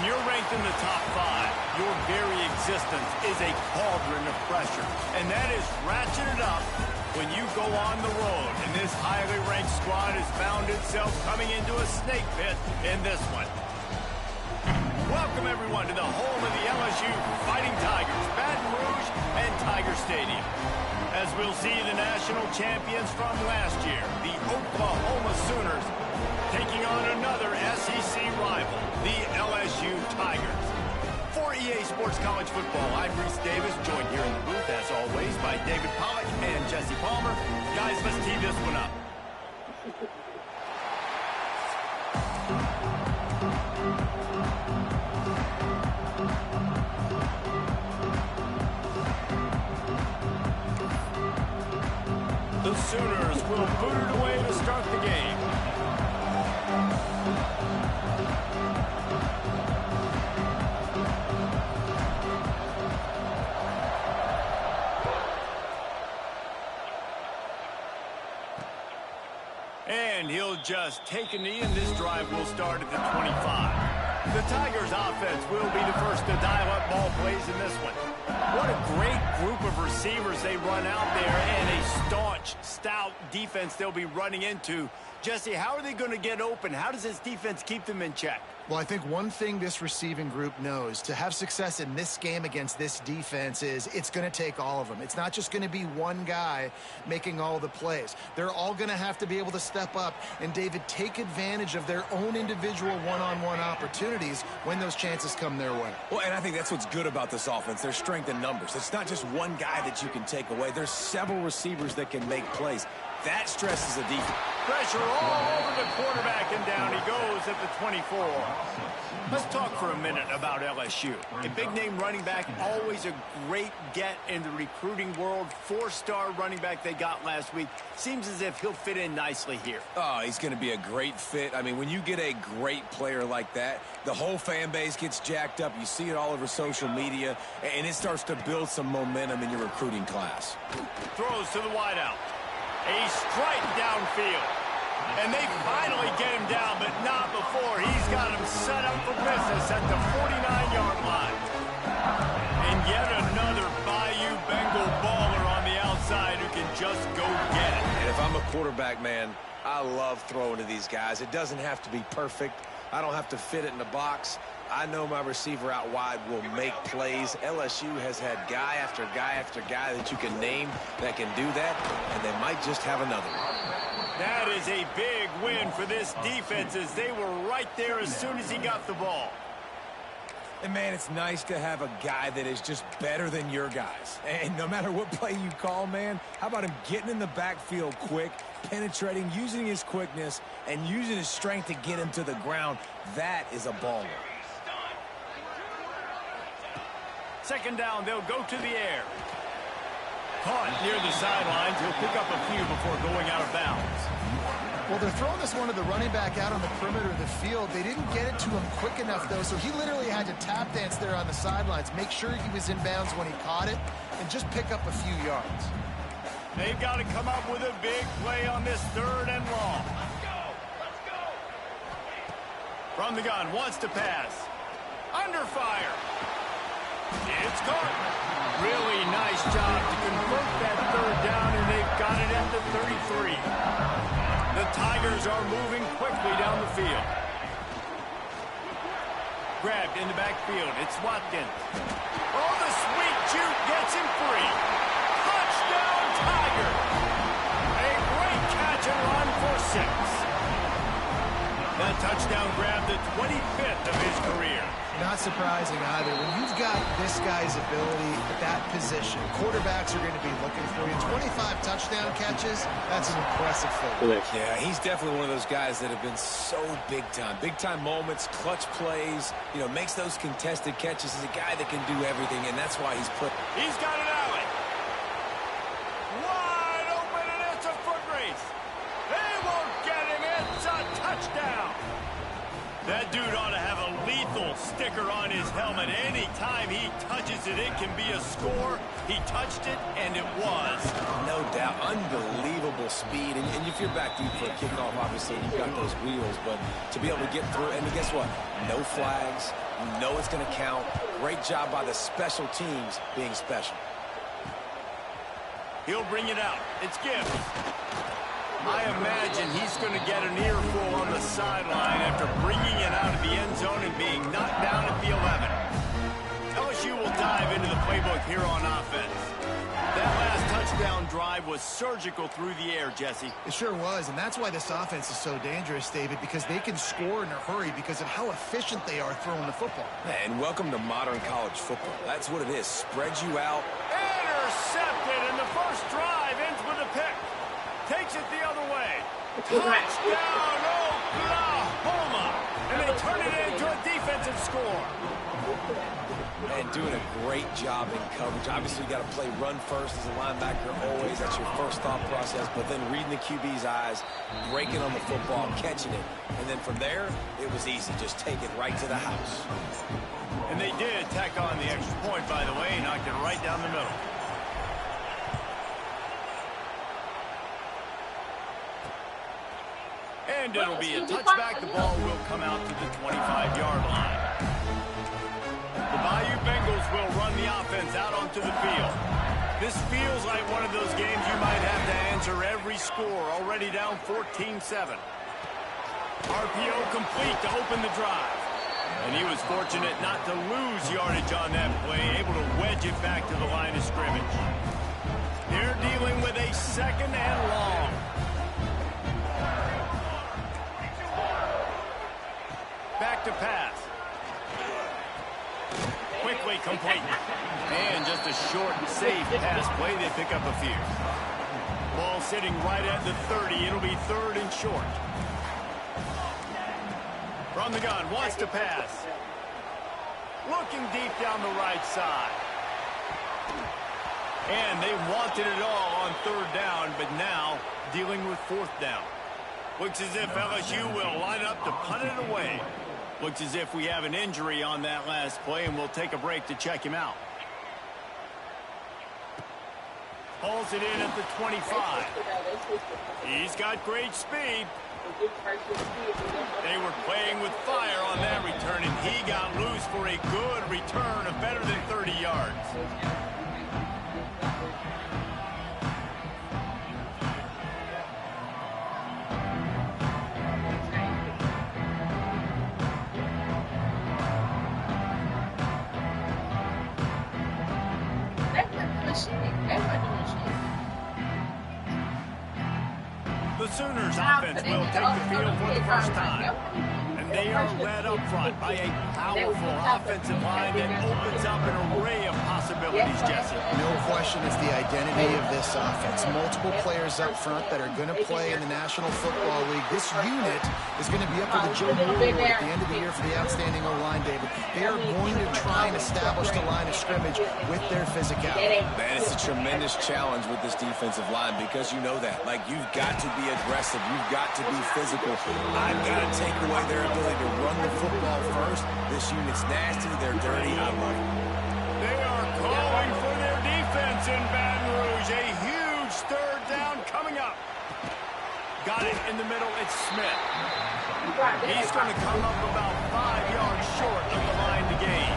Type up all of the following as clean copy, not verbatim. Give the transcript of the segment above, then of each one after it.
you're ranked in the top 5, your very existence is a cauldron of pressure. And that is ratcheted up when you go on the road. And this highly ranked squad has found itself coming into a snake pit in this one. Welcome, everyone, to the home of the LSU Fighting Tigers, Baton Rouge and Tiger Stadium. As we'll see the national champions from last year, the Oklahoma Sooners, taking on another SEC rival, the LSU Tigers. For EA Sports College Football, I'm Reese Davis, joined here in the booth, as always, by David Pollack and Jesse Palmer. Guys, let's tee this one up. The Sooners will boot it away to start the game. And he'll just take a knee, and this drive will start at the 25. The Tigers' offense will be the first to dial up ball plays in this one. What a great group of receivers they run out there, and a staunch, stout defense they'll be running into. Jesse, how are they going to get open? How does this defense keep them in check? Well, I think one thing this receiving group knows to have success in this game against this defense is it's going to take all of them. It's not just going to be one guy making all the plays. They're all going to have to be able to step up and, David, take advantage of their own individual one-on-one opportunities when those chances come their way. Well, and I think that's what's good about this offense, their strength in numbers. It's not just one guy that you can take away. There's several receivers that can make plays. That stresses the defense. Pressure all over the quarterback, and down he goes at the 24. Let's talk for a minute about LSU. A big-name running back, always a great get in the recruiting world. 4-star running back they got last week. Seems as if he'll fit in nicely here. Oh, he's going to be a great fit. I mean, when you get a great player like that, the whole fan base gets jacked up. You see it all over social media, and it starts to build some momentum in your recruiting class. Throws to the wideout. A strike downfield. And they finally get him down, but not before. He's got him set up for business at the 49-yard line. And yet another Bayou Bengal baller on the outside who can just go get it. And if I'm a quarterback, man, I love throwing to these guys. It doesn't have to be perfect. I don't have to fit it in the box. I know my receiver out wide will make plays. LSU has had guy after guy after guy that you can name that can do that, and they might just have another. That is a big win for this defense, as they were right there as soon as he got the ball. And, man, it's nice to have a guy that is just better than your guys. And no matter what play you call, man, how about him getting in the backfield quick, penetrating, using his quickness, and using his strength to get him to the ground? That is a baller. Second down, they'll go to the air. Caught near the sidelines. He'll pick up a few before going out of bounds. Well, they're throwing this one to the running back out on the perimeter of the field. They didn't get it to him quick enough, though, so he literally had to tap dance there on the sidelines, make sure he was in bounds when he caught it, and just pick up a few yards. They've got to come up with a big play on this 3rd and long. From the gun, wants to pass. Under fire. It's caught. Really nice job to convert that 3rd down, and they've got it at the 33. The Tigers are moving quickly down the field. Grabbed in the backfield. It's Watkins. Oh, the sweet juke gets him free. Touchdown, Tiger. A great catch and run for 6. That touchdown grabbed the 25th of his career. Not surprising either. When you've got this guy's ability at that position, quarterbacks are going to be looking for you. 25 touchdown catches, that's an impressive thing. Yeah, he's definitely one of those guys that have been so big time. Big time moments, clutch plays, you know, makes those contested catches. He's a guy that can do everything, and that's why he's put. He's got it out. Wide open, and it's a foot race. They won't get him. It's a touchdown. That dude ought to have a lethal sticker on his helmet. Anytime he touches it, it can be a score. He touched it, and it was. No doubt. Unbelievable speed. And if you're back deep for a kickoff, obviously, you've got those wheels. But to be able to get through, and guess what? No flags, You know it's going to count. Great job by the special teams being special. He'll bring it out. It's Gibbs. I imagine he's going to get an earful on the sideline after bringing it out of the end zone and being knocked down at the 11. LSU will dive into the playbook here on offense. That last touchdown drive was surgical through the air, Jesse. It sure was, and that's why this offense is so dangerous, David, because they can score in a hurry because of how efficient they are throwing the football. And welcome to modern college football. That's what it is. Spread you out. Intercepted, and the first drive ends with a pick. Takes it the other way. Touchdown, Oklahoma! And they turn it into a defensive score. And doing a great job in coverage. Obviously, you got to play run first as a linebacker always. That's your first thought process. But then reading the QB's eyes, breaking on the football, catching it. And then from there, it was easy. Just take it right to the house. And they did tack on the extra point, by the way, knocked it right down the middle. And it'll be a touchback. The ball will come out to the 25-yard line. The Bayou Bengals will run the offense out onto the field. This feels like one of those games you might have to answer every score, already down 14-7. RPO complete to open the drive. And he was fortunate not to lose yardage on that play, able to wedge it back to the line of scrimmage. They're dealing with a second and long. Back to pass. Quickly complete. And just a short, safe pass play. They pick up a few. Ball sitting right at the 30. It'll be third and short. From the gun, wants to pass. Looking deep down the right side. And they wanted it all on third down, but now dealing with fourth down. Looks as if LSU will line up to punt it away. Looks as if we have an injury on that last play, and we'll take a break to check him out. Hauls it in at the 25. He's got great speed. They were playing with fire on that return, and he got loose for a good return of better than 30 yards. The Sooners offense will take the field for the first time. And they are led up front by a powerful offensive line that opens up an array of possibilities, Jesse. No question it's the identity of this offense. Multiple players up front that are going to play in the National Football League. This unit is going to be up for the Joe Moore Award at the end of the year for the outstanding O-line, David. They are going to try and establish the line of scrimmage with their physicality. Man, it's a tremendous challenge with this defensive line because you know that. Like, you've got to be aggressive. You've got to be physical. I've got to take away their ability to run the football first. This unit's nasty. They're dirty. I love it. They are calling for their defense in Baton Rouge. A huge third down coming up. Got it in the middle. It's Smith. He's going to come up about 5 yards short of the line to gain.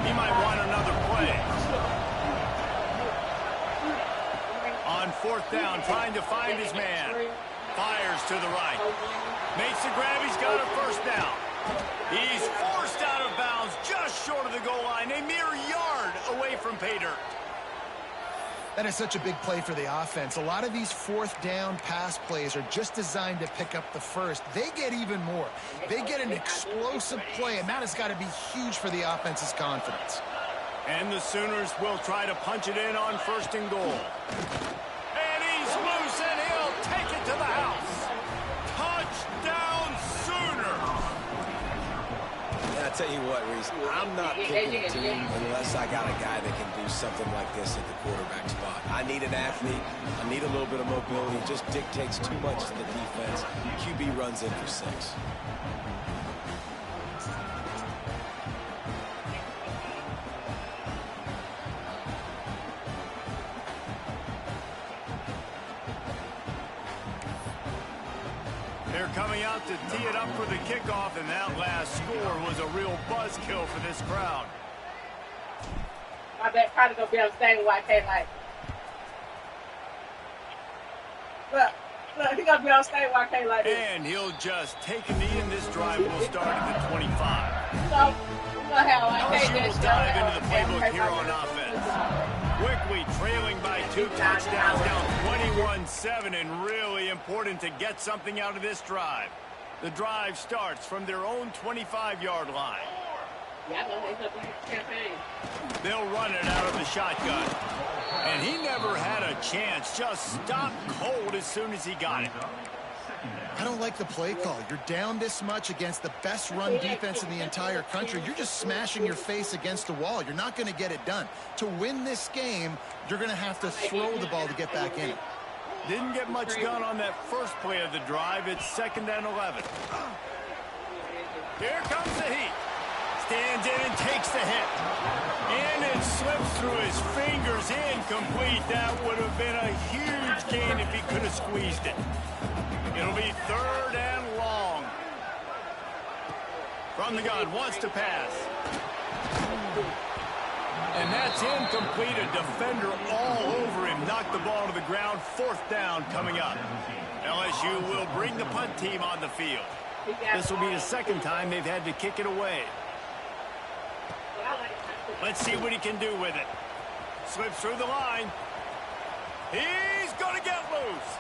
He might want another play. On fourth down, trying to find his man. Fires to the right. Makes the grab. He's got a first down. He's forced out of bounds just short of the goal line. A mere yard away from pay dirt. That is such a big play for the offense. A lot of these fourth down pass plays are just designed to pick up the first. They get even more. They get an explosive play, and that has got to be huge for the offense's confidence. And the Sooners will try to punch it in on first and goal. And he's loose, and he'll take it to the house. Touchdown, Sooners! And I tell you what, Reese, I'm not picking a team unless I got a guy that can do something like this at the quarterback spot. I need an athlete. I need a little bit of mobility. It just dictates too much to the defense. QB runs in for 6. They're coming out to tee it up for the kickoff, and that last score was a real buzzkill for this crowd. My bet probably gonna be on stage with YK like. Look, he gonna be on stage with YK like this. And he'll just take a knee, and this drive will start at the 25. So, we're gonna have YK LSU will dive into the playbook here on offense. Quickly trailing by 2 touchdowns, down 21-7, and really important to get something out of this drive. The drive starts from their own 25-yard line. They'll run it out of the shotgun. And he never had a chance, just stopped cold as soon as he got it. I don't like the play call. You're down this much against the best run defense in the entire country. You're just smashing your face against the wall. You're not going to get it done. To win this game, you're going to have to throw the ball to get back in it. Didn't get much done on that first play of the drive. It's 2nd and 11. Here comes the heat. Stands in and takes the hit. And it slips through his fingers, incomplete. That would have been a huge gain if he could have squeezed it. It'll be 3rd and long. From the gun, wants to pass. And that's incomplete. A defender all over him. Knocked the ball to the ground. 4th down coming up. LSU will bring the punt team on the field. This will be the 2nd time they've had to kick it away. Let's see what he can do with it. Slips through the line. He's going to get loose.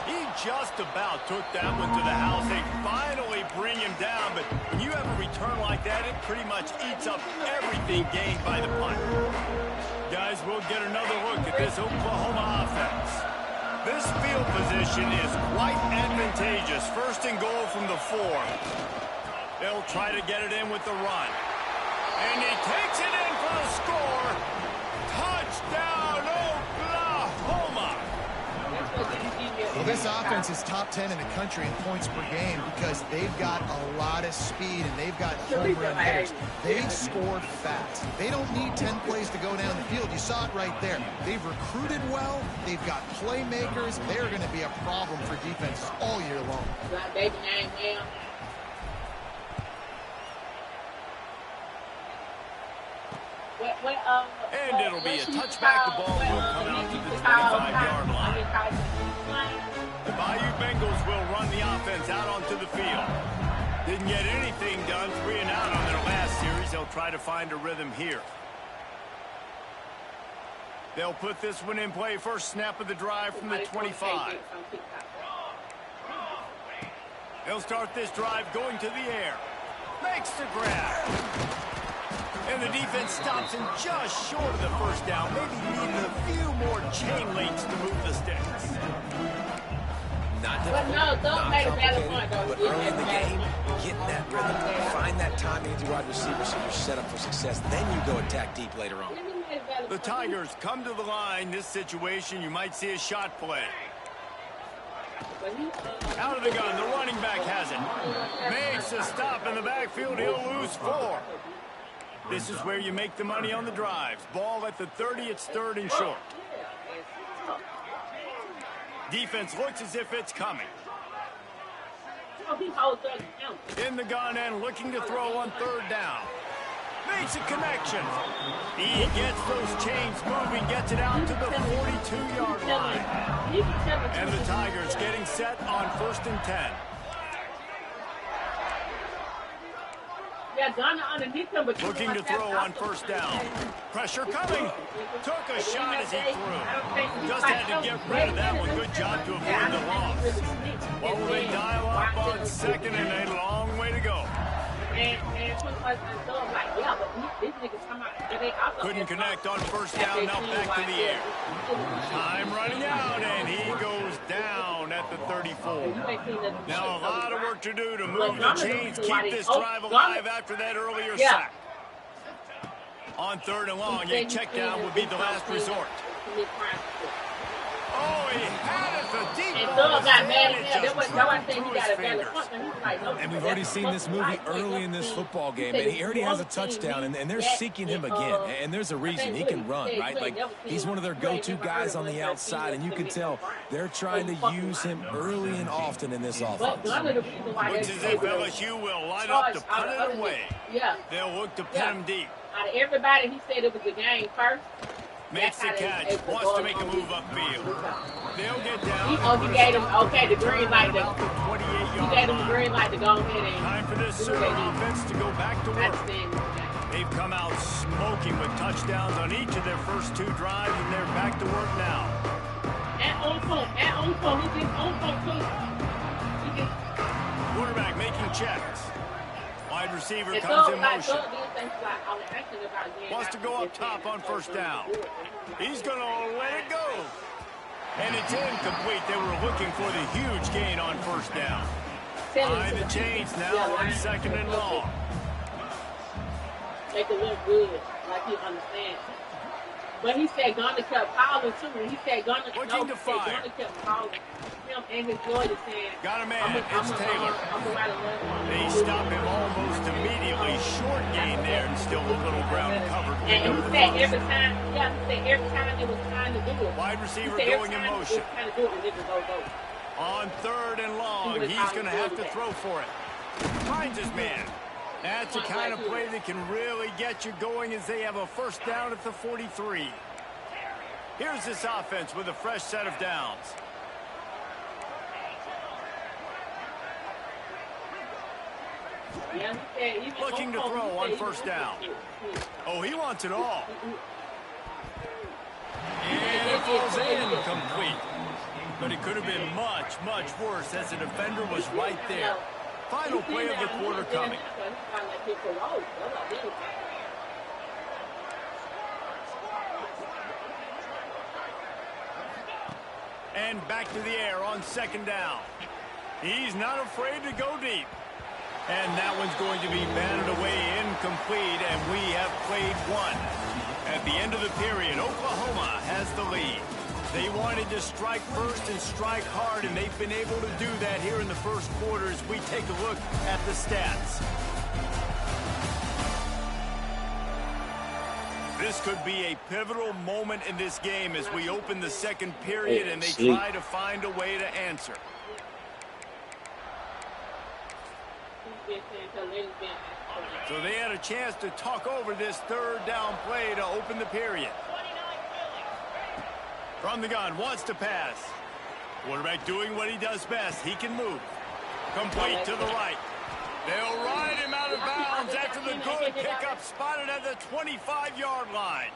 He just about took that one to the house. They finally bring him down, but when you have a return like that, it pretty much eats up everything gained by the punt. Guys, we'll get another look at this Oklahoma offense. This field position is quite advantageous. 1st and goal from the 4. They'll try to get it in with the run. And he takes it in for the score. Touchdown, Oklahoma. Well, this offense is top 10 in the country in points per game because they've got a lot of speed and they've got home run hitters. They scored fast. They don't need 10 plays to go down the field. You saw it right there. They've recruited well. They've got playmakers. They're going to be a problem for defenses all year long. And it'll be a touchback. The ball will come out to the 25-yard line. The Bayou Bengals will run the offense out onto the field. Didn't get anything done. 3 and out on their last series. They'll try to find a rhythm here. They'll put this one in play. First snap of the drive from the 25. They'll start this drive going to the air. Makes the grab. And the defense stops him just short of the 1st down. Maybe needed a few more chain links to move the sticks. Not difficult, not complicated, but early in the game, getting that rhythm, find that timing with your wide receiver so you're set up for success. Then you go attack deep later on. The Tigers come to the line. This situation, you might see a shot play. Out of the gun, the running back has it. Makes a stop in the backfield. He'll lose 4. This is where you make the money on the drives. Ball at the 30, it's 3rd and short. Defense looks as if it's coming. In the gun and looking to throw on 3rd down. Makes a connection. He gets those chains moving, gets it out to the 42-yard line. And the Tigers getting set on 1st and 10. Looking to throw on 1st down. Pressure coming. Took a shot as he threw. Just had to get rid of that one. Good job to avoid the loss. What will they dial up on 2nd and a long way to go? Couldn't connect on 1st down. Now back to the air. Time running out, and he goes down at the 34. Now a lot of work to do to move the chains, keep this drive alive after that earlier sack. On 3rd and long, a check down would be the last resort. Oh, he had it. The deep And ball Doug was got there, mad and it at him. just That's dropped why I said he through got his a better fingers. punch. And he was like, no, And we've already seen this movie early in this football game, and he already has a touchdown, and they're seeking him again. And there's a reason. He can run, right? Like, he's one of their go-to guys on the outside, and you can tell they're trying to use him early and often in this offense. Looks as if LSU will line up to put it away. Yeah. They'll look to pin him deep. Out of everybody, he said it was the game first. Makes the catch, wants to make a move upfield. They'll get down. He gave him, the green light to, he gave him the green light to go ahead and... Time for this Surfer offense to go back to work. They've come out smoking with touchdowns on each of their first 2 drives, and they're back to work now. At on point, he just on point too. Quarterback making checks. Wide receiver comes in motion. Wants to go up top on first down. He's going to let it go. And it's incomplete. They were looking for the huge gain on first down. Behind the chains now on 2nd and long. Make it look good, like he understands. But he said Gunner kept calling too. He said Gunner kept calling him and his lawyer saying, got a man, it's Taylor. They stop him almost immediately. Short gain there and still a little ground covered. And he said every time it was time to do it. Wide receiver going in motion. Go. On 3rd and long, he's going to have to throw for it. Finds his man. That's the kind of play that can really get you going as they have a first down at the 43. Here's this offense with a fresh set of downs. Looking to throw on first down. Oh, he wants it all. And it falls in complete. But it could have been much, much worse as the defender was right there. Final play of the quarter coming. And back to the air on 2nd down. He's not afraid to go deep. And that one's going to be batted away incomplete, and we have played 1. At the end of the period, Oklahoma has the lead. They wanted to strike first and strike hard, and they've been able to do that here in the first quarter as we take a look at the stats. This could be a pivotal moment in this game as we open the 2nd period and they try to find a way to answer. So they had a chance to talk over this 3rd down play to open the period. From the gun, wants to pass. Quarterback doing what he does best. He can move. Complete to the right. They'll ride him out of bounds after the good pickup spotted at the 25-yard line.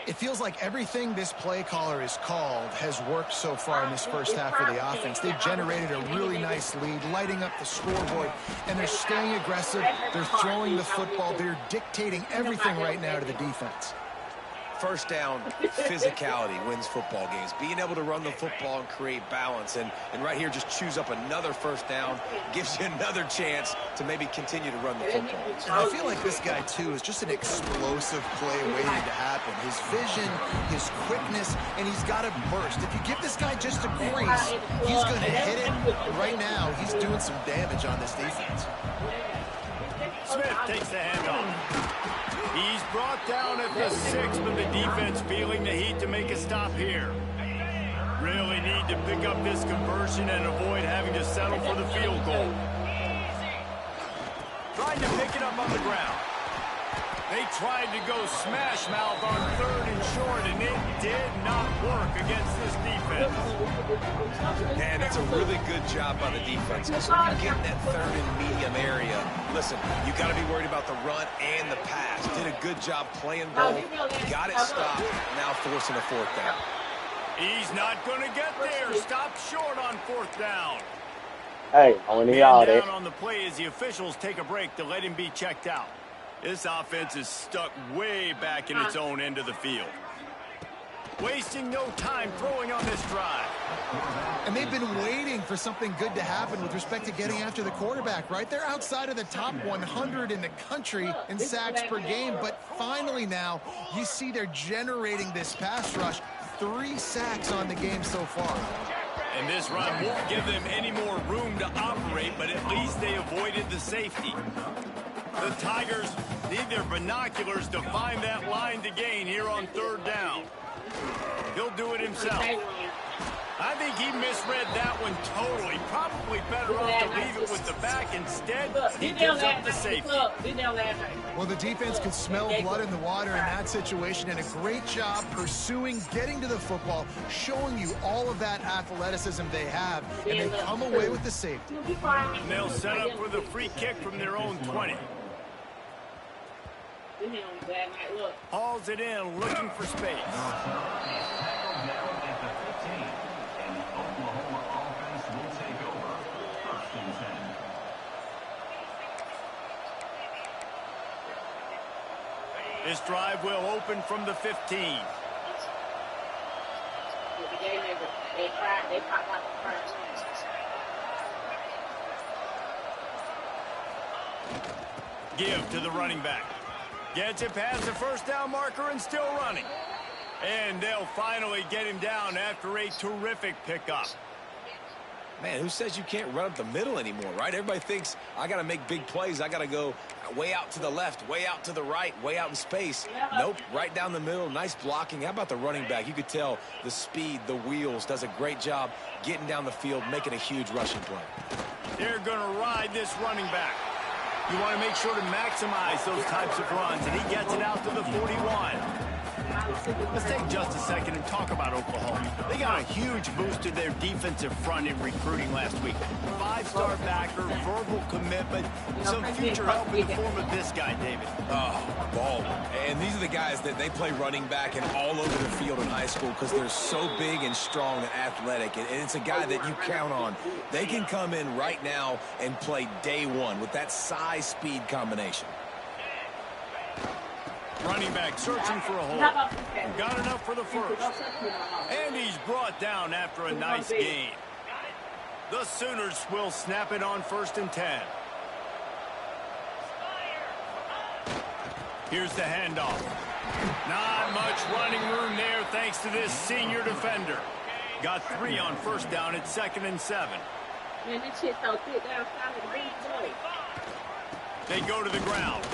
It feels like everything this play caller has called has worked so far in this first half of the offense. They've generated a really nice lead, lighting up the scoreboard, and they're staying aggressive. They're throwing the football. They're dictating everything right now to the defense. First down, physicality wins football games. Being able to run the football and create balance. And right here, just choose up another first down. Gives you another chance to maybe continue to run the football. And I feel like this guy, too, is just an explosive play waiting to happen. His vision, his quickness, and he's got to burst. If you give this guy just a crease, he's going to hit it. Right now, he's doing some damage on this defense. Smith takes the handoff. He's brought down at the 6, but the defense feeling the heat to make a stop here. Really need to pick up this conversion and avoid having to settle for the field goal. Trying to pick it up on the ground. They tried to go smash mouth on 3rd and short, and it did not work against this defense. And it's a really good job by the defense. Because when you get in that 3rd and medium area, listen, you got to be worried about the run and the pass. Did a good job playing both. Got it stopped. Now forcing a 4th down. He's not going to get there. Stopped short on 4th down. Hey, I want to hear all down that. on the play as the officials take a break to let him be checked out. This offense is stuck way back in its own end of the field. Wasting no time throwing on this drive. And they've been waiting for something good to happen with respect to getting after the quarterback, right? They're outside of the top 100 in the country in sacks per game, but finally now you see they're generating this pass rush 3 sacks on the game so far. And this run won't give them any more room to operate, but at least they avoided the safety. The Tigers need their binoculars to find that line to gain here on 3rd down. He'll do it himself. I think he misread that one totally. Probably better off to leave it with the back. Instead, he gives up the safety. Well, the defense could smell blood in the water in that situation, and a great job pursuing, getting to the football, showing you all of that athleticism they have, and they come away with the safety. And they'll set up for the free kick from their own 20. Hauls it in, looking for space. This drive will open from the 15. Give to the running back. Gets it past the 1st down marker and still running. And they'll finally get him down after a terrific pickup. Man, who says you can't run up the middle anymore, right? Everybody thinks I got to make big plays. I got to go way out to the left, way out to the right, way out in space. Nope, right down the middle. Nice blocking. How about the running back? You could tell the speed, the wheels, does a great job getting down the field, making a huge rushing play. They're going to ride this running back. You want to make sure to maximize those types of runs, and he gets it out to the 41. Let's take just a second and talk about Oklahoma. They got a huge boost to their defensive front in recruiting last week. 5-star backer, verbal commitment, some future help in the form of this guy, David. Ball. And these are the guys that they play running back and all over the field in high school because they're so big and strong and athletic. And it's a guy that you count on. They can come in right now and play day one with that size-speed combination. Running back searching for a hole. Got enough for the first. And he's brought down after a nice gain. The Sooners will snap it on 1st and 10. Here's the handoff. Not much running room there thanks to this senior defender. Got 3 on 1st down at 2nd and 7. They go to the ground.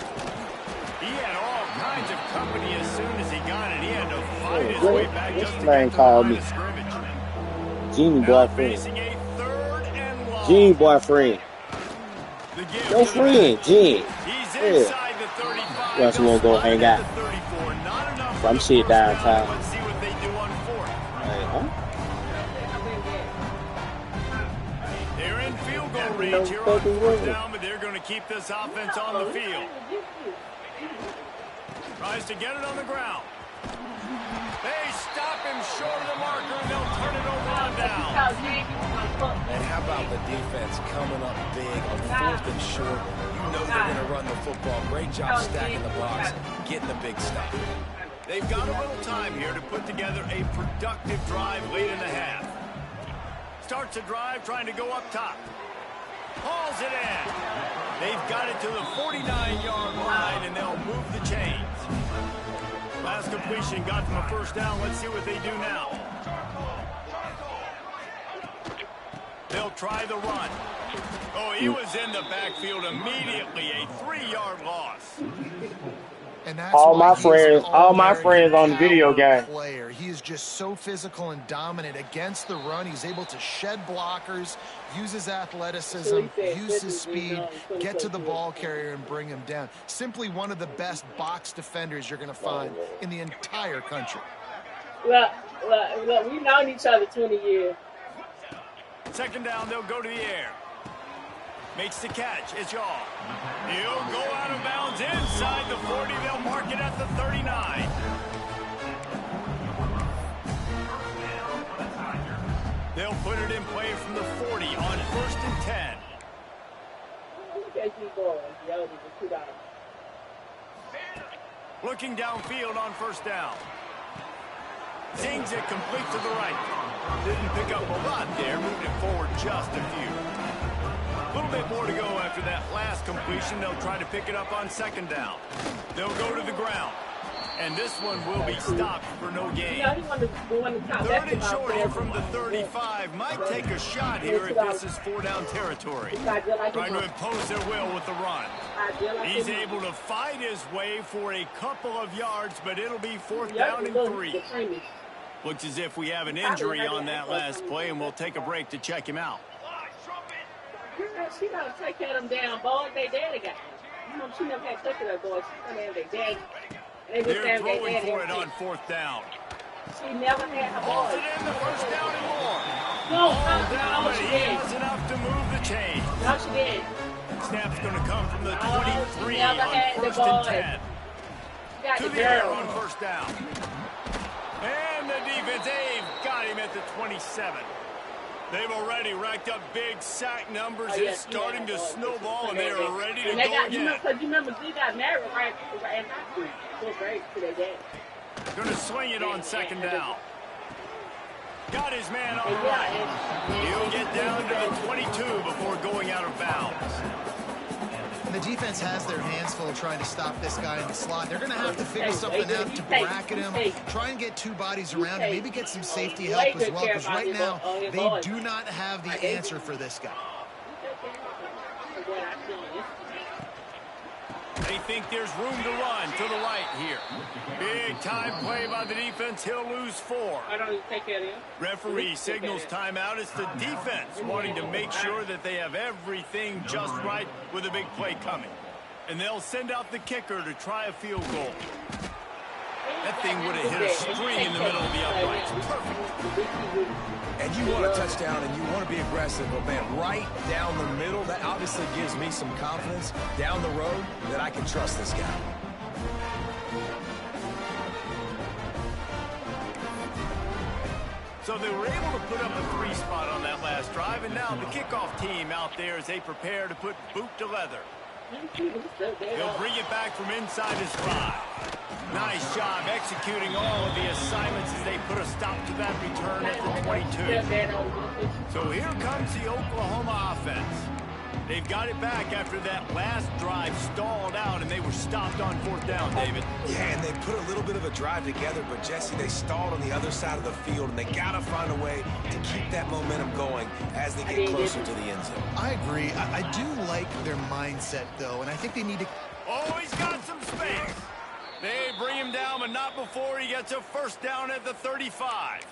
He had all kinds of company as soon as he got it. He had to fight his way back just to get to the line of scrimmage. Genie boyfriend. Facing a 3rd and long. Genie boyfriend. Your friend, Gene. He's inside the 35. You also want to go hang out. I'm shit downtown. Let's see what they do on 4th. They're in field goal range here on 4th down, but they're going to keep this offense on the field. Tries to get it on the ground. They stop him short of the marker, and they'll turn it over on down. And how about the defense coming up big on 4th and short? You know they're going to run the football. Great job stacking the box, getting the big stop. They've got a little time here to put together a productive drive late in the half. Starts a drive trying to go up top. Hauls it in. They've got it to the 49-yard line, and they'll move the chains. Last completion got them a 1st down. Let's see what they do now. They'll try the run. Oh, he was in the backfield immediately. A 3-yard loss. And that's all my friends on the video game. Player. He is just so physical and dominant against the run. He's able to shed blockers, use his athleticism, use his speed, get to the ball carrier and bring him down. Simply one of the best box defenders you're going to find in the entire country. Well, we've known each other 20 years. 2nd down, they'll go to the air. Makes the catch. It's Yaw. He'll go out of bounds inside the 40. They'll mark it at the 39. They'll put it in play from the 40 on 1st and 10. Looking downfield on 1st down. Zings it complete to the right. Didn't pick up a lot there. Moved it forward just a few. A little bit more to go after that last completion. They'll try to pick it up on 2nd down. They'll go to the ground. And this one will be stopped for no gain. Yeah, he wanted to talk 3rd and short from the 35. Might take a shot here if this is 4-down territory. Trying to impose their will with the run. He's able to fight his way for a couple of yards, but it'll be 4th down and 3. Looks as if we have an injury on that last play, and we'll take a break to check him out. She gotta take care of them damn boys. They daddy got them. You know, she never had touch of that boy. She gonna have their daddy. They're throwing for it on 4th down. She never had her Pulls boys. it in the 1st down and more. No, Down, but she he didn't. has enough to move the chain. No, she didn't. Snap's going to come from the 23 she never on had the 1st and boys. 10. She got To the the air girl. on 1st down. And the defense, they've got him at the 27. They've already racked up big sack numbers. Oh, yeah, It's starting to snowball, and they are ready to and they go got, again. you remember, G got married right in high school. So great to their dad. Going to swing it on 2nd down. Got his man on the Yeah, right. He'll get down to the 22 before going out of bounds. And the defense has their hands full trying to stop this guy in the slot. They're going to have to figure something out to bracket him, try and get 2 bodies around him, maybe get some safety help as well, because right now they do not have the answer for this guy. They think there's room to run to the right here. Big time play by the defense. He'll lose 4. I don't even take care of him. Referee signals timeout. It's the defense wanting to make sure that they have everything just right with a big play coming. And they'll send out the kicker to try a field goal. That thing would have hit a string in the middle of the uprights. Perfect. And you want a touchdown and you want to be aggressive, but man, right down the middle, that obviously gives me some confidence down the road that I can trust this guy. So they were able to put up a 3 spot on that last drive, and now the kickoff team out there as they prepare to put boot to leather. He'll bring it back from inside his 5. Nice job executing all of the assignments as they put a stop to that return at the 22. So here comes the Oklahoma offense. They've got it back after that last drive stalled out, and they were stopped on 4th down, David. Yeah, and they put a little bit of a drive together, but Jesse, they stalled on the other side of the field, and they got to find a way to keep that momentum going as they get closer to the end zone. I agree. I do like their mindset, though, and I think they need to... Oh, he's got some space. They bring him down, but not before he gets a 1st down at the 35.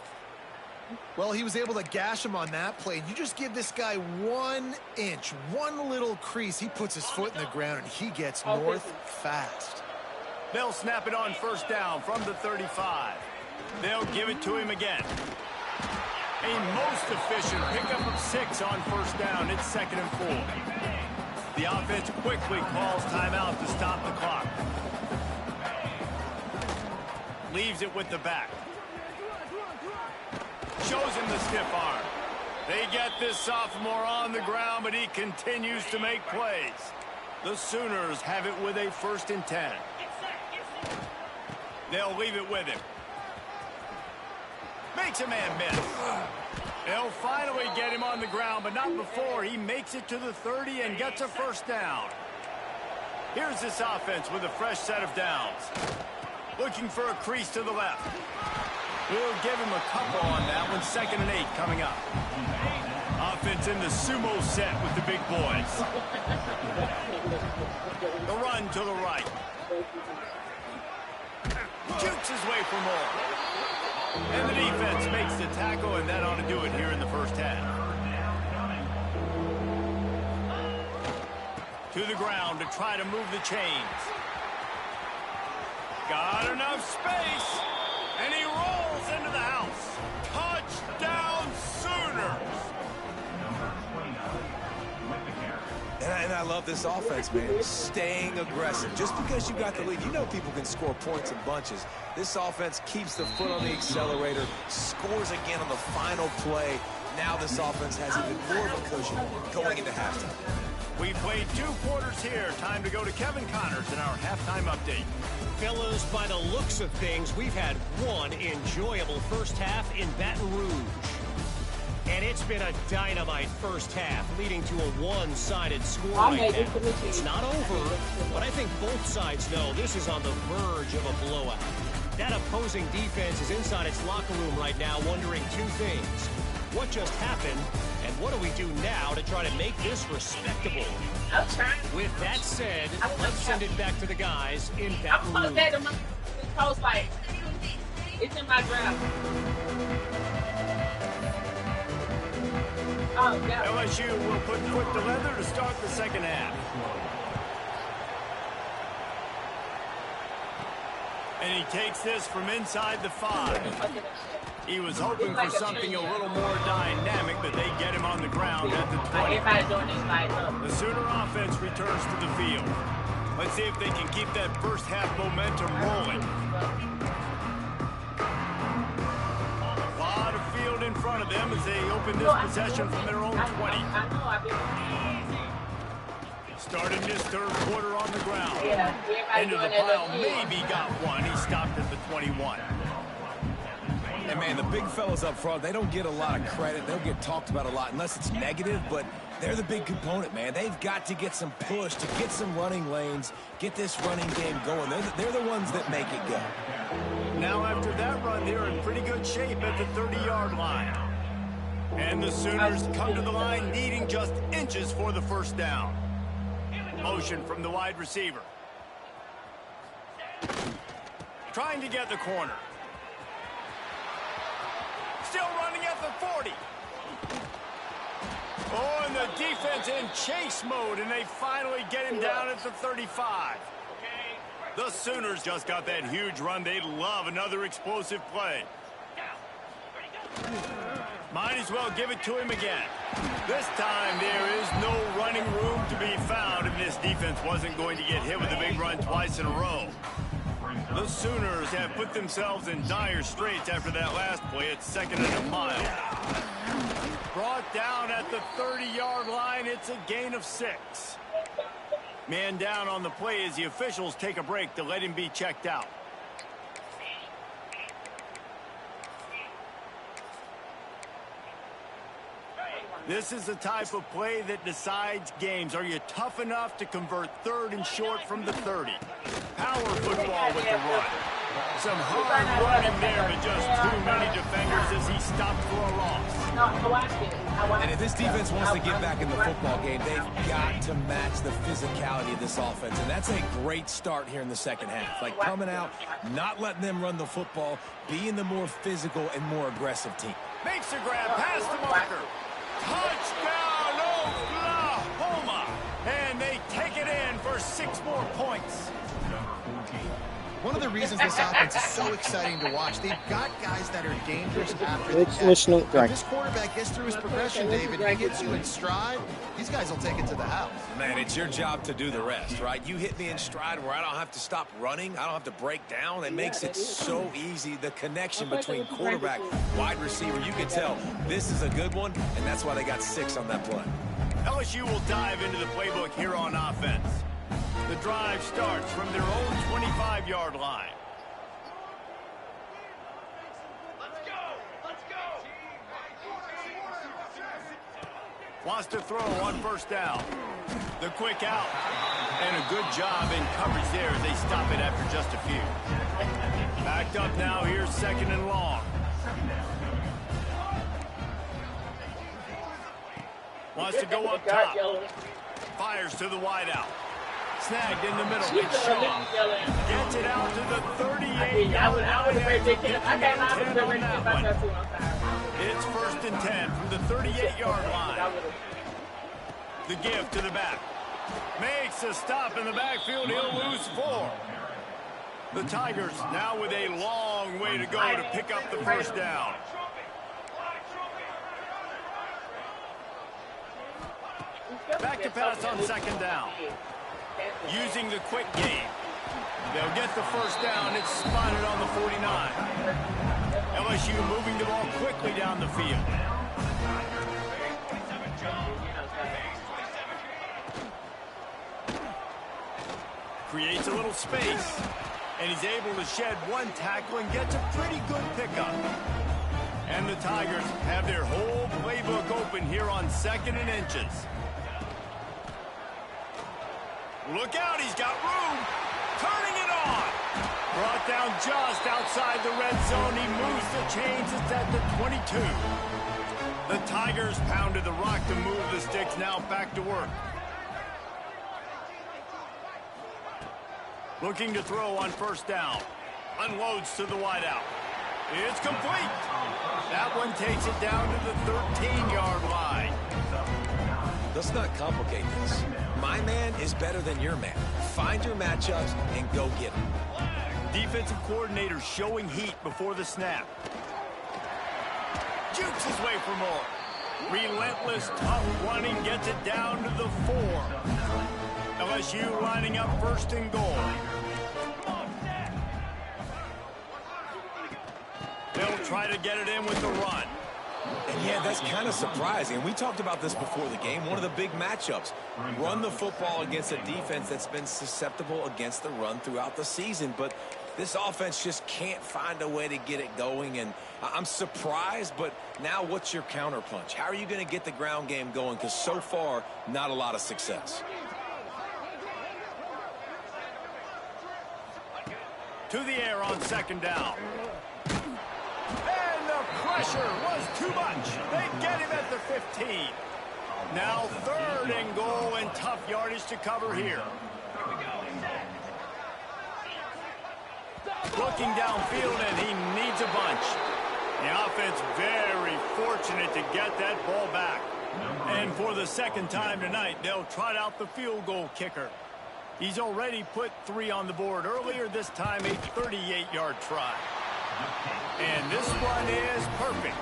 Well, he was able to gash him on that play. You just give this guy 1 inch, one little crease. He puts his foot in the ground, and he gets north fast. They'll snap it on 1st down from the 35. They'll give it to him again. A most efficient pickup of 6 on 1st down. It's 2nd and 4. The offense quickly calls timeout to stop the clock. Leaves it with the back. Shows him the stiff arm. They get this sophomore on the ground, but he continues to make plays. The Sooners have it with a 1st and 10. They'll leave it with him. Makes a man miss. They'll finally get him on the ground, but not before he makes it to the 30 and gets a 1st down. Here's this offense with a fresh set of downs. Looking for a crease to the left. We'll give him a couple on that one. 2nd and 8 coming up. Offense in the sumo set with the big boys. The run to the right. Jukes his way for more. And the defense makes the tackle, and that ought to do it here in the 1st half. To the ground to try to move the chains. Got enough space. And he rolls into the house. Touchdown, Sooners! And I love this offense, man. Staying aggressive. Just because you got the lead, you know people can score points in bunches. This offense keeps the foot on the accelerator, scores again on the final play. Now this offense has even more of a cushion going into halftime. We played 2 quarters here. Time to go to Kevin Connors in our halftime update. Fellas, by the looks of things, we've had one enjoyable 1st half in Baton Rouge. And it's been a dynamite first half, leading to a one-sided score right now. It's not over, but I think both sides know this is on the verge of a blowout. That opposing defense is inside its locker room right now wondering two things. What just happened, and what do we do now to try to make this respectable? With that said, let's send it back to the guys in Baton Rouge. It's in my draft. LSU will put foot to leather to start the second half. And he takes this from inside the 5. He was hoping for something a little more dynamic, but they get him on the ground at the 20. The Sooner offense returns to the field. Let's see if they can keep that first half momentum rolling. In front of them as they open this possession from their own 20. Starting this third quarter on the ground. Into the pile, maybe got one. He stopped at the 21. And, man, the big fellas up front, they don't get a lot of credit. They'll get talked about a lot unless it's negative, but they're the big component, man. They've got to get some push, to get some running lanes, get this running game going. They're the ones that make it go. Now after that run, they're in pretty good shape at the 30-yard line. And the Sooners come to the line needing just inches for the first down. Motion from the wide receiver. Trying to get the corner. Still running at the 40. Oh, and the defense in chase mode, and they finally get him down at the 35. The Sooners just got that huge run. They love another explosive play. Might as well give it to him again. This time there is no running room to be found, and this defense wasn't going to get hit with a big run twice in a row. The Sooners have put themselves in dire straits after that last play. It's 2nd and a mile. Brought down at the 30-yard line. It's a gain of 6. Man down on the play as the officials take a break to let him be checked out. This is the type of play that decides games. Are you tough enough to convert 3rd and short from the 30? Power football with the run. Some hard running there, but just too many defenders as he stopped for a loss. And if this defense wants to get back in the football game, they've got to match the physicality of this offense. And that's a great start here in the second half. Like coming out, not letting them run the football, being the more physical and more aggressive team. Makes the grab past the marker. Touchdown, Oklahoma! And they take it in for 6 more points. One of the reasons this offense is so exciting to watch, they've got guys that are dangerous after the catch. If this quarterback gets through his progression, David, he hits you in stride, these guys will take it to the house. Man, it's your job to do the rest, right? You hit me in stride where I don't have to stop running. I don't have to break down. It makes it so easy. The connection between quarterback, wide receiver, you can tell this is a good one, and that's why they got 6 on that play. LSU will dive into the playbook here on offense. The drive starts from their own 25-yard line. Let's go! Wants to throw on first down. The quick out. And a good job in coverage there as they stop it after just a few. Backed up now. Here's 2nd and long. Wants to go up top. Fires to the wideout. Snagged in the middle. It's Shaw. Gets it out to the 38-yard line. It's 1st and 10 from the 38-yard line. The give to the back. Makes a stop in the backfield. He'll lose 4. The Tigers now with a long way to go to pick up the first down. Back to pass on 2nd down. Using the quick game. They'll get the first down. It's spotted on the 49. LSU moving the ball quickly down the field. Creates a little space. And he's able to shed 1 tackle and gets a pretty good pickup. And the Tigers have their whole playbook open here on 2nd and inches. Look out, he's got room. Turning it on. Brought down just outside the red zone. He moves the chains. It's at the 22. The Tigers pounded the rock to move the sticks. Now back to work. Looking to throw on 1st down. Unloads to the wideout. It's complete. That one takes it down to the 13-yard line. Let's not complicate this. My man is better than your man. Find your matchups and go get them. Defensive coordinator showing heat before the snap. Jukes his way for more. Relentless, tough running gets it down to the 4. LSU lining up 1st and goal. They'll try to get it in with the run. And yeah, that's kind of surprising. We talked about this before the game. One of the big matchups. Run the football against a defense that's been susceptible against the run throughout the season. But this offense just can't find a way to get it going. And I'm surprised, but now what's your counterpunch? How are you going to get the ground game going? Because so far, not a lot of success. To the air on 2nd down. And the pressure was too much. They get him at the 15. Now 3rd and goal and tough yardage to cover here. Looking downfield, and he needs a bunch. The offense very fortunate to get that ball back. And for the 2nd time tonight, they'll trot out the field goal kicker. He's already put 3 on the board earlier, this time a 38-yard try. And this one is perfect.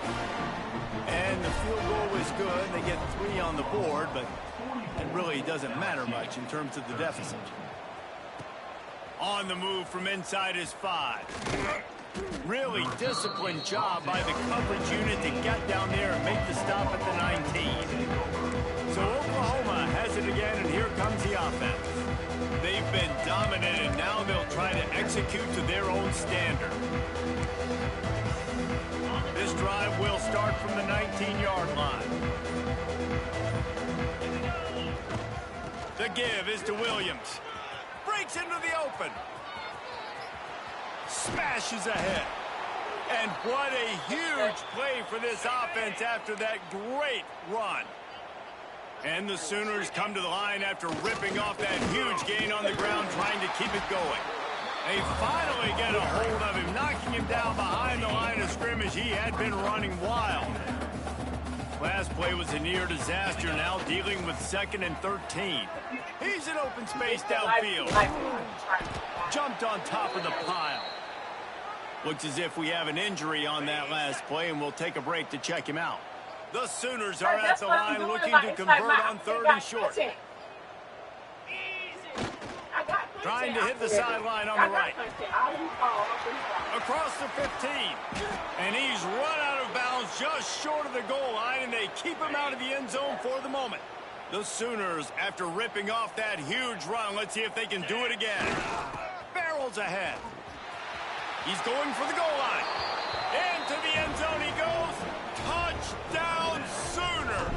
And the field goal is good. They get 3 on the board, but it really doesn't matter much in terms of the deficit. On the move from inside is 5. Really disciplined job by the coverage unit to get down there and make the stop at the 19. So Oklahoma has it again, and here comes the offense. They've been dominant, and now they'll try to execute to their own standard. This drive will start from the 19-yard line. The give is to Williams. Breaks into the open. Smashes ahead. And what a huge play for this offense after that great run. And the Sooners come to the line after ripping off that huge gain on the ground, trying to keep it going. They finally get a hold of him, knocking him down behind the line of scrimmage. He had been running wild. Last play was a near disaster, now dealing with 2nd and 13. He's in open space downfield. Jumped on top of the pile. Looks as if we have an injury on that last play, and we'll take a break to check him out. The Sooners are at the line looking to convert on 3rd and short. Trying to hit the sideline on the right. Across the 15. And he's run out of bounds just short of the goal line, and they keep him out of the end zone for the moment. The Sooners, after ripping off that huge run, let's see if they can do it again. Barrels ahead. He's going for the goal line. Into the end zone he goes. Touchdown Sooners!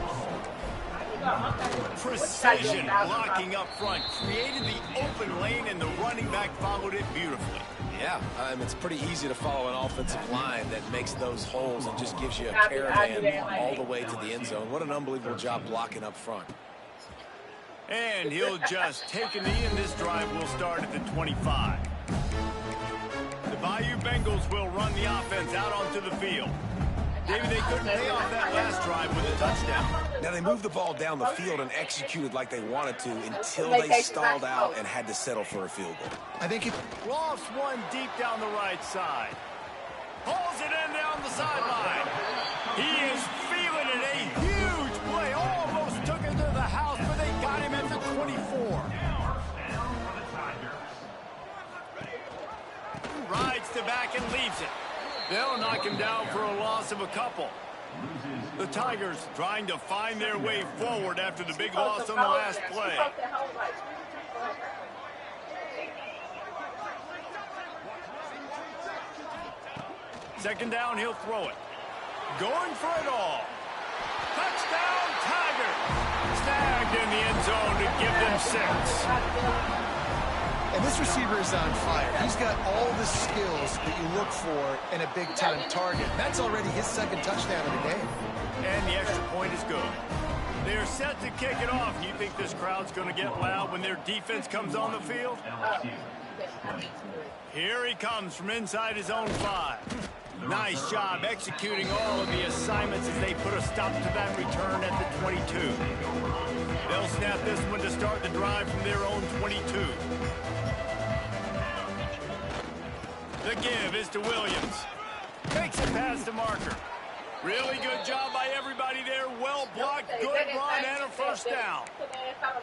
Precision blocking up front. Created the open lane, and the running back followed it beautifully. Yeah, it's pretty easy to follow an offensive line that makes those holes and just gives you a caravan all the way to the end zone. What an unbelievable job blocking up front. And he'll just take a knee, and this drive will start at the 25. The Bayou Bengals will run the offense out onto the field. David, they couldn't pay off that last drive with a touchdown. Now, they moved the ball down the field and executed like they wanted to until they stalled out and had to settle for a field goal. I think he lost one deep down the right side. Pulls it in down the sideline. He is feeling it. A huge play. Almost took it to the house, but they got him at the 24. Rides to back and leaves it. They'll knock him down for a loss of a couple. The Tigers trying to find their way forward after the big loss on the last play. Second down, he'll throw it. Going for it all. Touchdown, Tigers. Snagged in the end zone to give them 6. And this receiver is on fire. He's got all the skills that you look for in a big-time target. That's already his 2nd touchdown of the game. And the extra point is good. They're set to kick it off. You think this crowd's going to get loud when their defense comes on the field? Here he comes from inside his own 5. Nice job executing all of the assignments as they put a stop to that return at the 22. They'll snap this one to start the drive from their own 22. The give is to Williams. Takes it past the marker. Really good job by everybody there. Well blocked, good run, and a first down.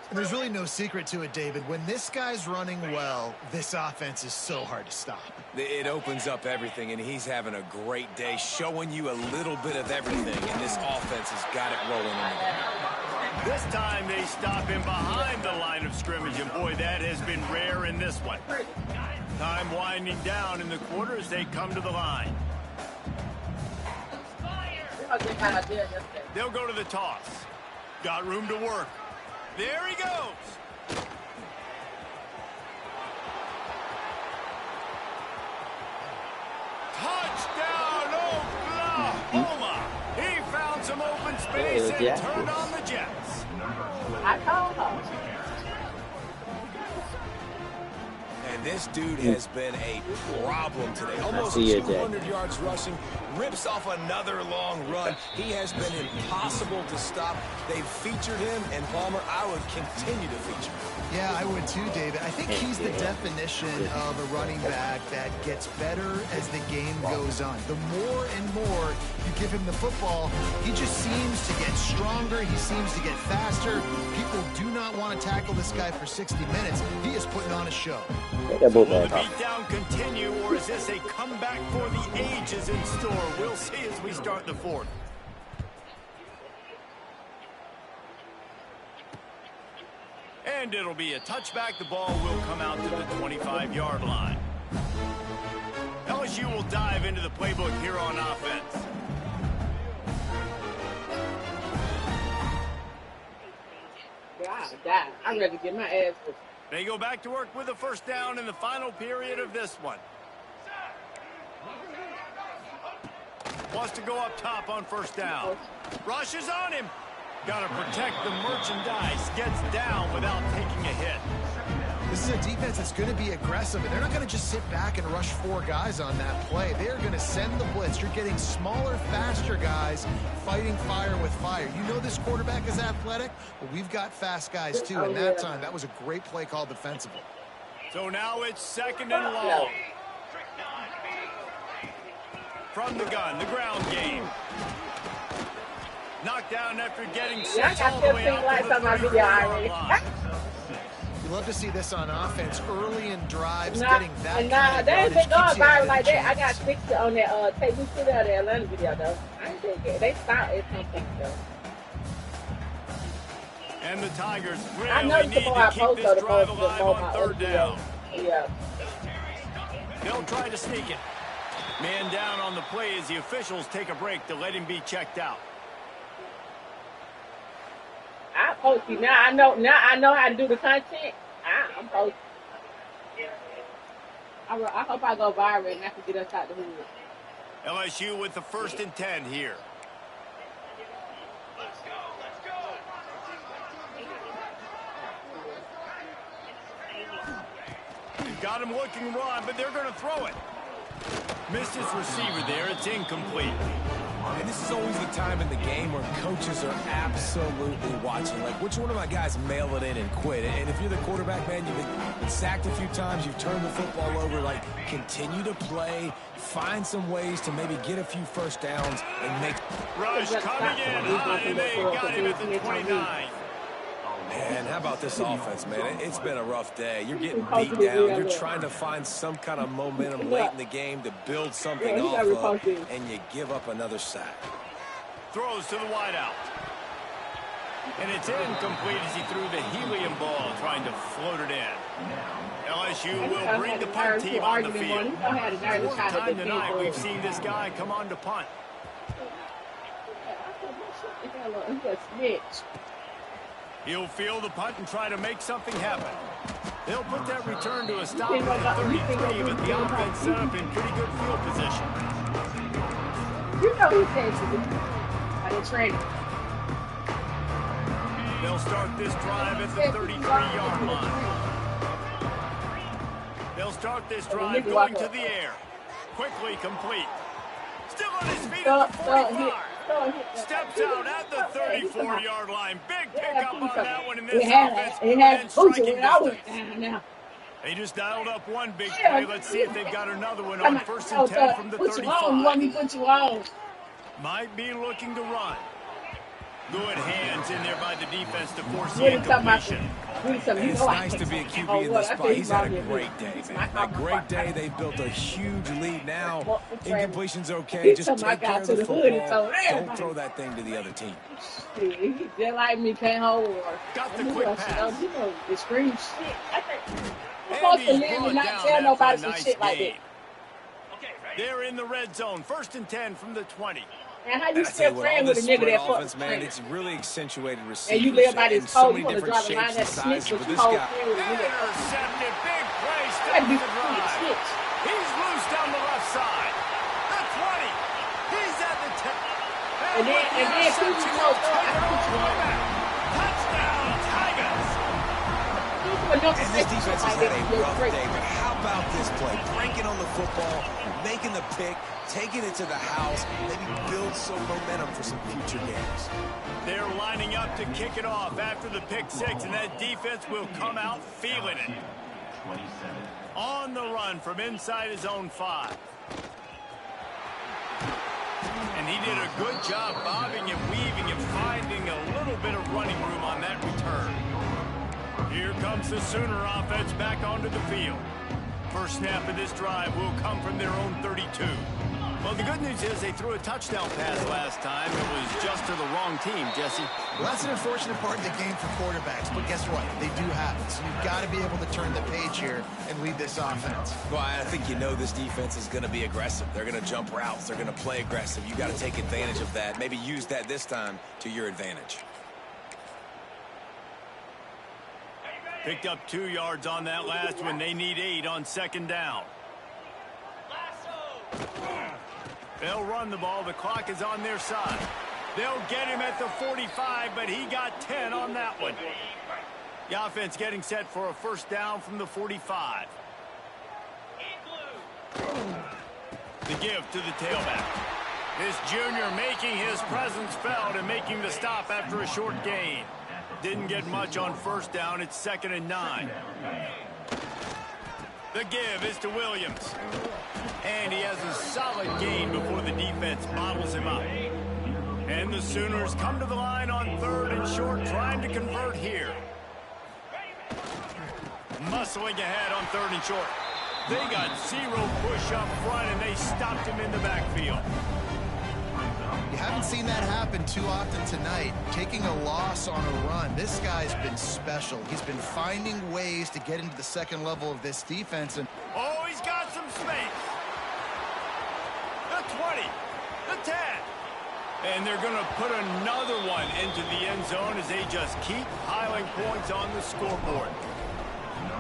And there's really no secret to it, David. When this guy's running well, this offense is so hard to stop. It opens up everything, and he's having a great day, showing you a little bit of everything, and this offense has got it rolling in the game. This time they stop him behind the line of scrimmage, and boy, that has been rare in this one. Time winding down in the quarter as they come to the line. They'll go to the toss. Got room to work. There he goes. Touchdown, Oklahoma. He found some open space and turned on the Jets. I told her. And this dude has been a problem today. Almost 200 yards rushing. Rips off another long run. He has been impossible to stop. They've featured him, and Palmer, I would continue to feature him. Yeah, I would too, David. I think he's the definition of a running back that gets better as the game goes on. The more and more you give him the football, he just seems to get stronger. He seems to get faster. People do not want to tackle this guy for 60 minutes. He is putting on a show. Will the beatdown continue, or is this a comeback for the ages in store? We'll see as we start the 4th. And it'll be a touchback. The ball will come out to the 25-yard line. LSU will dive into the playbook here on offense. God, I'm ready to get my ass whipped. They go back to work with a first down in the final period of this one. Wants to go up top on first down. Rushes on him. Got to protect the merchandise. Gets down without taking a hit. This is a defense that's going to be aggressive, and they're not going to just sit back and rush 4 guys on that play. They are going to send the blitz. You're getting smaller, faster guys fighting fire with fire. You know this quarterback is athletic, but we've got fast guys too, and that time, that was a great play call defensively. So now it's 2nd and long. From the gun, the ground game. Knocked down after getting 6 all the way out to the 30-yard line. You love to see this on offense early in drives, getting that kind of they ain't been going viral like that. I got 60 on that tape. We see that the Atlanta video though. I ain't think it. They stopped at something though. And the Tigers really I know need to keep this drive alive on 3rd down. Yeah. They'll try to sneak it. Man down on the play as the officials take a break to let him be checked out. I post you now. I know how to do the content. I'm posting. I hope I go viral and I can get us out the hood. LSU with the 1st and 10 here. They've got him looking run, but they're going to throw it. Missed his receiver there. It's incomplete. And this is always the time in the game where coaches are absolutely watching. Like, which one of my guys mail it in and quit? And if you're the quarterback, man, you've been sacked a few times, you've turned the football over, like, continue to play, find some ways to maybe get a few first downs and make... Rush coming in high, and they got him at the 29. Man, how about this offense, man? It's been a rough day. You're getting beat down. You're trying to find some kind of momentum late in the game to build something off of, and you give up another sack. Throws to the wideout. And it's incomplete as he threw the helium ball, trying to float it in. LSU will bring the punt team on the field. 4th time tonight we've seen this guy come on to punt. He's a snitch. He'll field the punt and try to make something happen. They'll put that return to a stop at the 33, but the offense set up in pretty good field position. You know he said to me. I didn't train him. They'll start this drive at the 33-yard line. They'll start this drive going to the air. Quickly complete. Still on his feet at the 45. Steps out at the 34-yard line. Big pickup on that one in this offense. It had striking distance. They just dialed up one big play. Let's see if they've got another one on first and 10 from the 35. You want me to put you on? Might be looking to run. Good hands in there by the defense to force the incompletion. It's nice to be a QB in this spot. He's had a great day, man. A great day. They've built a huge lead now. Incompletion's okay. Just take care of the football. Don't throw that thing to the other team. They like me can't hold. Got the quick pass. You know, the scream shit. I think you're supposed to live and not tell nobody some shit like that. They're in the red zone. First and 10 from the 20. And how you still playing with a nigga that fucks man, it's really accentuated receivers. And you live by this code, you want to drive a line that snitch, but you hold clear with a nigga. Intercepted, big play, starting the drive. He's loose down the left side. The 20. He's at the 10. And then people know, touchdown, Tigers. And this defense has had a rough day, but how about this play? Breaking on the football, making the pick, taking it to the house, maybe build some momentum for some future games. They're lining up to kick it off after the pick six, and that defense will come out feeling it. On the run from inside his own 5. And he did a good job bobbing and weaving and finding a little bit of running room on that return. Here comes the Sooner offense back onto the field. First snap of this drive will come from their own 32. Well, the good news is they threw a touchdown pass last time. It was just to the wrong team, Jesse. Well, that's an unfortunate part of the game for quarterbacks, but guess what? They do have it. So you've got to be able to turn the page here and lead this offense. Well, I think you know this defense is going to be aggressive. They're going to jump routes. They're going to play aggressive. You got to take advantage of that. Maybe use that this time to your advantage. Picked up 2 yards on that last one. They need 8 on second down. They'll run the ball. The clock is on their side. They'll get him at the 45, but he got 10 on that one. The offense getting set for a first down from the 45. The give to the tailback. This junior making his presence felt and making the stop after a short gain. Didn't get much on first down. It's 2nd and 9. The give is to Williams. And he has a solid gain before the defense bottles him up. And the Sooners come to the line on 3rd and short, trying to convert here. Muscling ahead on 3rd and short. They got 0 push up front, and they stopped him in the backfield. You haven't seen that happen too often tonight. Taking a loss on a run. This guy's been special. He's been finding ways to get into the second level of this defense. And oh, he's got some space. The 20. The 10. And they're going to put another one into the end zone as they just keep piling points on the scoreboard.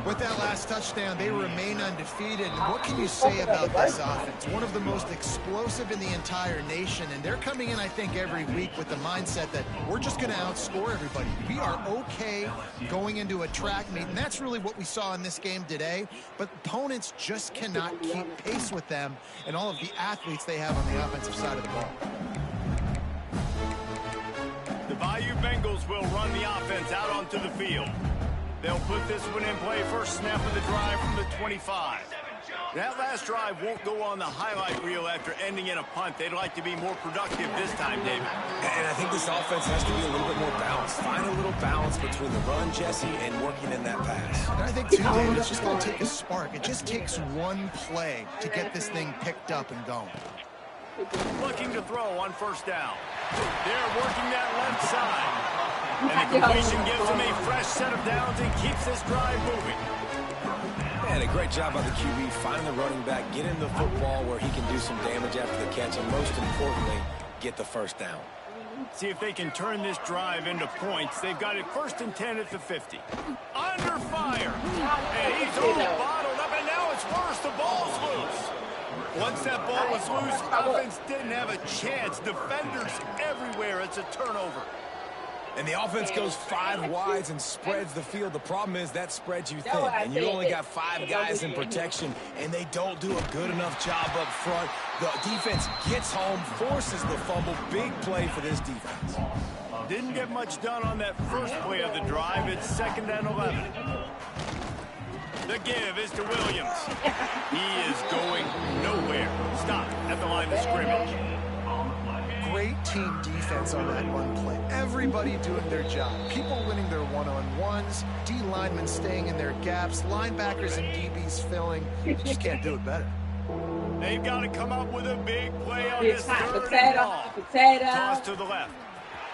With that last touchdown, they remain undefeated. And what can you say about this offense? One of the most explosive in the entire nation. And they're coming in, I think, every week with the mindset that we're just going to outscore everybody. We are okay going into a track meet. And that's really what we saw in this game today. But opponents just cannot keep pace with them and all of the athletes they have on the offensive side of the ball. The Bayou Bengals will run the offense out onto the field. They'll put this one in play. First snap of the drive from the 25. That last drive won't go on the highlight reel after ending in a punt. They'd like to be more productive this time, David. And I think this offense has to be a little bit more balanced. Find a little balance between the run, Jesse, and working in that pass. And I think, too, David, it's just going to take a spark. It just takes one play to get this thing picked up and going. Looking to throw on first down. They're working that left side. And the completion gives them a fresh set of downs and keeps this drive moving. And a great job by the QB. Find the running back, get him the football where he can do some damage after the catch, and most importantly, get the first down. See if they can turn this drive into points. They've got it 1st and 10 at the 50. Under fire. And he's all bottled up, and now it's worse. The ball's loose. Once that ball was loose, offense didn't have a chance. Defenders everywhere. It's a turnover. And the offense goes 5 wides and spreads the field. The problem is that spreads you thin, and you only got 5 guys in protection, and they don't do a good enough job up front. The defense gets home, forces the fumble. Big play for this defense. Didn't get much done on that first play of the drive. It's 2nd and 11. The give is to Williams. He is going nowhere. Stop at the line of scrimmage. Great team defense on that one play. Everybody doing their job. People winning their one-on-ones, D linemen staying in their gaps, linebackers and DBs filling. You just can't do it better. They've got to come up with a big play on this 3rd and long. Toss to the left.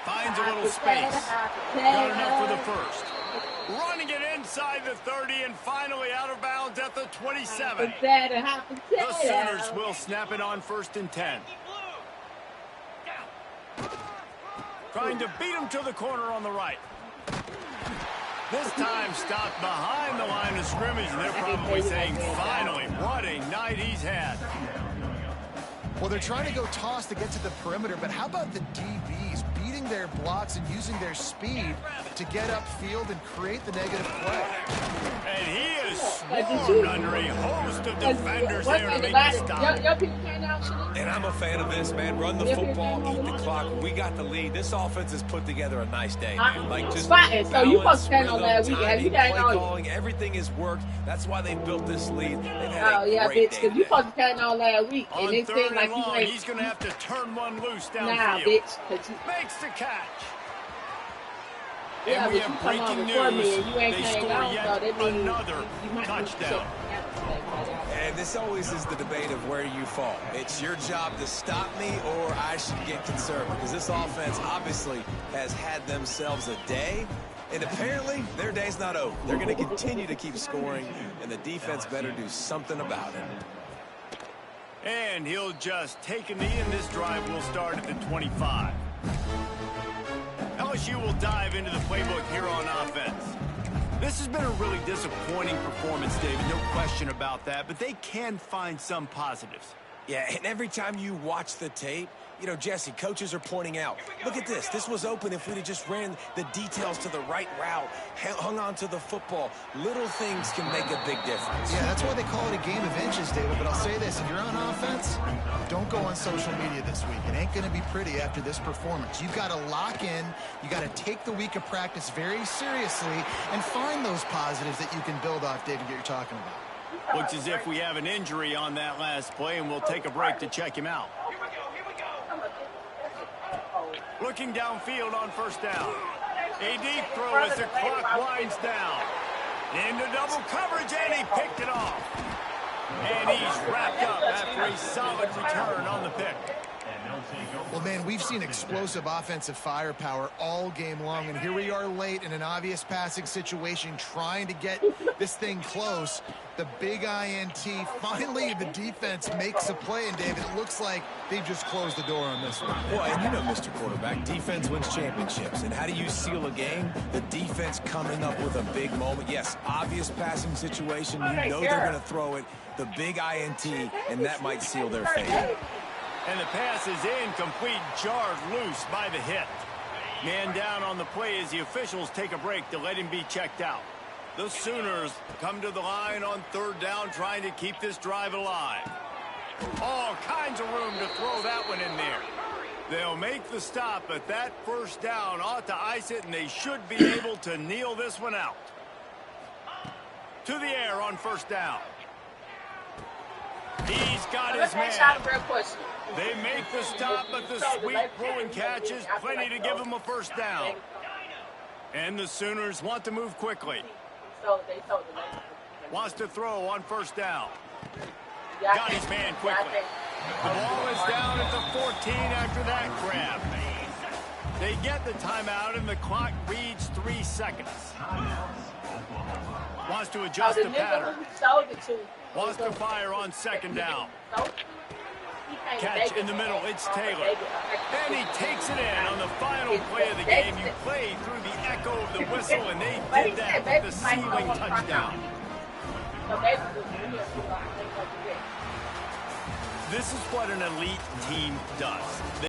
Finds a little space. Got enough for the first. Running it inside the 30 and finally out of bounds at the 27. The Sooners will snap it on 1st and 10. Trying to beat him to the corner on the right. This time stopped behind the line of scrimmage, and they're probably saying, finally, what a night he's had. Well, they're trying to go toss to get to the perimeter, but how about the DBs beating their blocks and using their speed to get upfield and create the negative play? And he is swarmed under a host of defenders there to make the stop. And I'm a fan of this, man. Run the football, eat the clock. We got the lead. This offense has put together a nice day, man. Like just balance, so you supposed to stand on that weekend. Play calling, everything has worked. That's why they built this lead. They've had a great bitch, because you supposed to stand on that week. On and it seems like long, he's going to have to turn one loose downfield. Nah, bitch. Makes the catch. Yeah, and we have breaking news. They score yet another touchdown. And this always is the debate of where you fall. It's your job to stop me or I should get conservative. Because this offense obviously has had themselves a day. And apparently their day's not over. They're going to continue to keep scoring. And the defense better do something about it. And he'll just take a knee, and this drive will start at the 25. LSU will dive into the playbook here on offense. This has been a really disappointing performance, David, no question about that, but they can find some positives. Yeah, and every time you watch the tape, you know, Jesse, coaches are pointing out, look at this. This was open if we'd have just ran the details to the right route, hung on to the football. Little things can make a big difference. Yeah, that's why they call it a game of inches, David. But I'll say this, if you're on offense, don't go on social media this week. It ain't going to be pretty after this performance. You've got to lock in. You got to take the week of practice very seriously and find those positives that you can build off, David, that you're talking about. Looks as if we have an injury on that last play, and we'll take a break to check him out. Looking downfield on 1st down. A deep throw as the clock winds down. Into double coverage, and he picked it off. And he's wrapped up after a solid return on the pick. Well, man, we've seen explosive offensive firepower all game long, and here we are late in an obvious passing situation trying to get this thing close. The big INT, finally the defense makes a play, and David, it looks like they've just closed the door on this one. Well, and you know, Mr. Quarterback, defense wins championships. And how do you seal a game? The defense coming up with a big moment. Yes, obvious passing situation. You know they're going to throw it. The big INT, and that might seal their fate. And the pass is incomplete, jarred loose by the hit. Man down on the play as the officials take a break to let him be checked out. The Sooners come to the line on 3rd down, trying to keep this drive alive. All kinds of room to throw that one in there. They'll make the stop, but that 1st down ought to ice it, and they should be able to kneel this one out. To the air on 1st down. He's got his man. They make the stop, but the sweet throw and catch is plenty to give them a 1st down. And the Sooners want to move quickly. Wants to throw on 1st down. Got his man quickly. The ball is down at the 14 after that grab. They get the timeout, and the clock reads 3 seconds. Wants to adjust the pattern. Wants to fire on 2nd down. Catch in the middle. It's Taylor. And he takes it in on the final play of the game. You play through the echo of the whistle, and they did that with the ceiling touchdown. This is what an elite team does.